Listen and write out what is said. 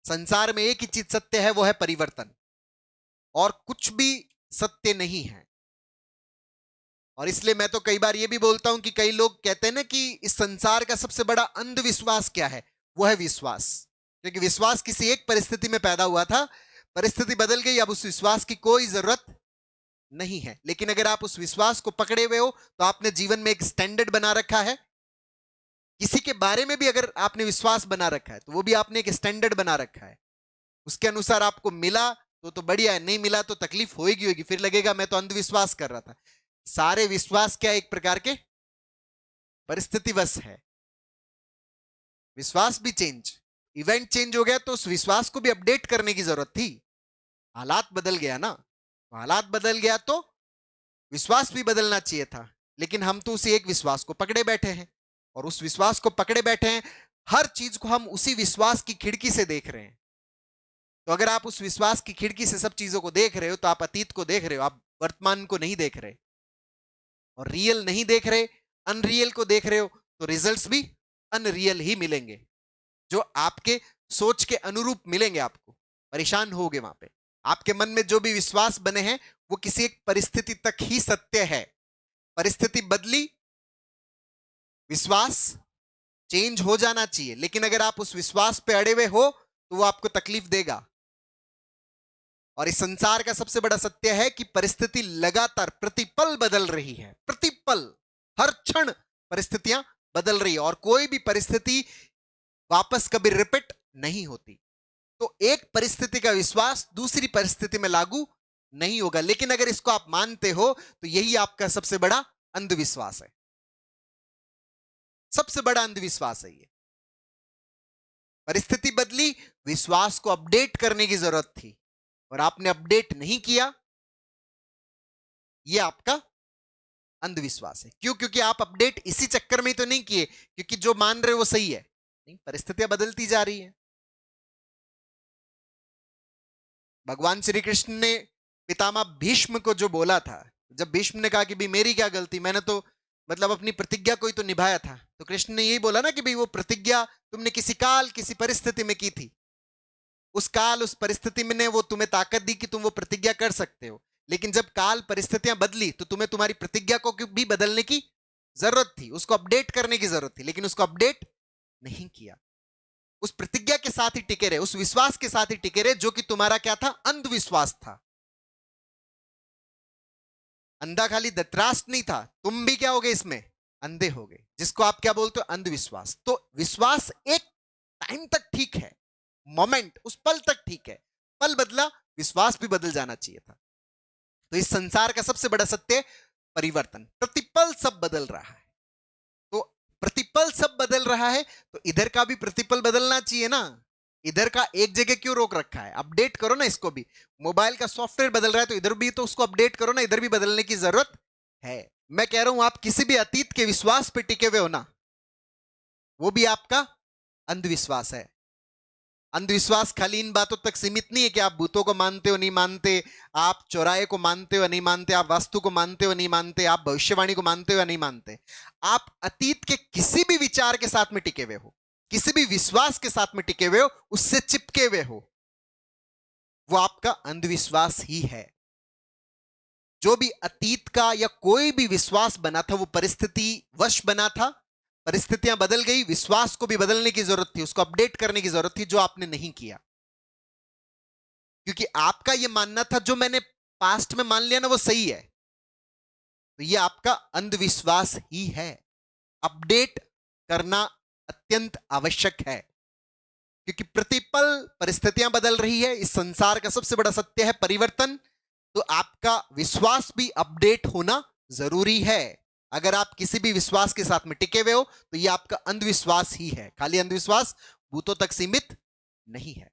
संसार में एक ही चीज सत्य है, वो है परिवर्तन, और कुछ भी सत्य नहीं है। और इसलिए मैं तो कई बार ये भी बोलता हूं कि कई लोग कहते हैं ना कि इस संसार का सबसे बड़ा अंधविश्वास क्या है, वो है विश्वास। क्योंकि विश्वास किसी एक परिस्थिति में पैदा हुआ था, परिस्थिति बदल गई, अब उस विश्वास की कोई जरूरत नहीं है। लेकिन अगर आप उस विश्वास को पकड़े हुए हो तो आपने जीवन में एक स्टैंडर्ड बना रखा है। किसी के बारे में भी अगर आपने विश्वास बना रखा है तो वो भी आपने एक स्टैंडर्ड बना रखा है, उसके अनुसार आपको मिला तो बढ़िया है, नहीं मिला तो तकलीफ होगी, फिर लगेगा मैं तो अंधविश्वास कर रहा था। सारे विश्वास क्या एक प्रकार के परिस्थितिवश है। विश्वास भी चेंज, इवेंट चेंज हो गया तो उस विश्वास को भी अपडेट करने की जरूरत थी। हालात बदल गया ना, हालात बदल गया तो विश्वास भी बदलना चाहिए था। लेकिन हम तो उसी एक विश्वास को पकड़े बैठे हैं, और उस विश्वास को पकड़े बैठे हैं, हर चीज को हम उसी विश्वास की खिड़की से देख रहे हैं। तो अगर आप उस विश्वास की खिड़की से सब चीजों को देख रहे हो तो आप अतीत को देख रहे हो, आप वर्तमान को नहीं देख रहे, और रियल नहीं देख रहे, अनरियल को देख रहे हो, तो रिजल्ट्स भी अनरियल ही मिलेंगे, जो आपके सोच के अनुरूप मिलेंगे। आपको परेशान होगे वहां पे। आपके मन में जो भी विश्वास बने हैं वो किसी एक परिस्थिति तक ही सत्य है। परिस्थिति बदली, विश्वास चेंज हो जाना चाहिए, लेकिन अगर आप उस विश्वास पे अड़े हुए हो तो वो आपको तकलीफ देगा। और इस संसार का सबसे बड़ा सत्य है कि परिस्थिति लगातार प्रतिपल बदल रही है, प्रतिपल, हर क्षण परिस्थितियां बदल रही है, और कोई भी परिस्थिति वापस कभी रिपीट नहीं होती। तो एक परिस्थिति का विश्वास दूसरी परिस्थिति में लागू नहीं होगा। लेकिन अगर इसको आप मानते हो तो यही आपका सबसे बड़ा अंधविश्वास है, सबसे बड़ा अंधविश्वास है ये। परिस्थिति बदली, विश्वास को अपडेट करने की जरूरत थी और आपने अपडेट नहीं किया, यह आपका अंधविश्वास है। क्यों? क्योंकि आप अपडेट इसी चक्कर में ही तो नहीं किए क्योंकि जो मान रहे हो वो सही है। नहीं, परिस्थितियां बदलती जा रही हैं। भगवान श्री कृष्ण ने पितामह भीष्म को जो बोला था, जब भीष्म ने कहा कि भाई मेरी क्या गलती, मैंने तो मतलब अपनी प्रतिज्ञा को ही तो निभाया था, तो कृष्ण ने यही बोला ना कि भाई वो प्रतिज्ञा तुमने किसी काल किसी परिस्थिति में की थी, उस काल उस परिस्थिति में ने वो तुम्हें ताकत दी कि तुम वो प्रतिज्ञा कर सकते हो। लेकिन जब काल परिस्थितियां बदली तो तुम्हें तुम्हारी प्रतिज्ञा को भी बदलने की जरूरत थी, उसको अपडेट करने की जरूरत थी, लेकिन उसको अपडेट नहीं किया। उस प्रतिज्ञा के साथ ही टिके रहे, उस विश्वास के साथ ही टिके रहे जो कि तुम्हारा क्या था, अंधविश्वास था। अंधा खाली धृतराष्ट्र नहीं था, तुम भी क्या हो गए इसमें, अंधे हो गए, जिसको आप क्या बोलते हो, अंधविश्वास। तो विश्वास एक टाइम तक ठीक है, मोमेंट उस पल तक ठीक है, पल बदला, विश्वास भी बदल जाना चाहिए था। तो इस संसार का सबसे बड़ा सत्य परिवर्तन, प्रतिपल सब बदल रहा है। तो प्रतिपल सब बदल रहा है तो इधर का भी प्रतिपल बदलना चाहिए ना। इधर का एक जगह क्यों रोक रखा है, अपडेट करो ना इसको भी। मोबाइल का सॉफ्टवेयर बदल रहा है तो इधर भी तो उसको अपडेट करो ना, इधर भी बदलने की जरूरत है। मैं कह रहा हूं आप किसी भी अतीत के विश्वास पे टिके हुए हो ना, वो भी आपका अंधविश्वास है। अंधविश्वास खाली इन बातों तक सीमित नहीं है कि आप भूतों को मानते हो नहीं मानते, आप चौराहे को मानते हो नहीं मानते, आप वास्तु को मानते हो नहीं मानते, आप भविष्यवाणी को मानते हो या नहीं मानते। आप अतीत के किसी भी विचार के साथ में टिके हुए हो, किसी भी विश्वास के साथ में टिके हुए हो, उससे चिपके हुए हो, वो आपका अंधविश्वास ही है। जो भी अतीत का या कोई भी विश्वास बना था वो परिस्थिति वश बना था, परिस्थितियां बदल गई, विश्वास को भी बदलने की जरूरत थी, उसको अपडेट करने की जरूरत थी, जो आपने नहीं किया। क्योंकि आपका यह मानना था जो मैंने पास्ट में मान लिया ना वो सही है, तो यह आपका अंधविश्वास ही है। अपडेट करना अत्यंत आवश्यक है क्योंकि प्रतिपल परिस्थितियां बदल रही है। इस संसार का सबसे बड़ा सत्य है परिवर्तन, तो आपका विश्वास भी अपडेट होना जरूरी है। अगर आप किसी भी विश्वास के साथ में टिके हुए हो तो यह आपका अंधविश्वास ही है। खाली अंधविश्वास भूतों तक सीमित नहीं है।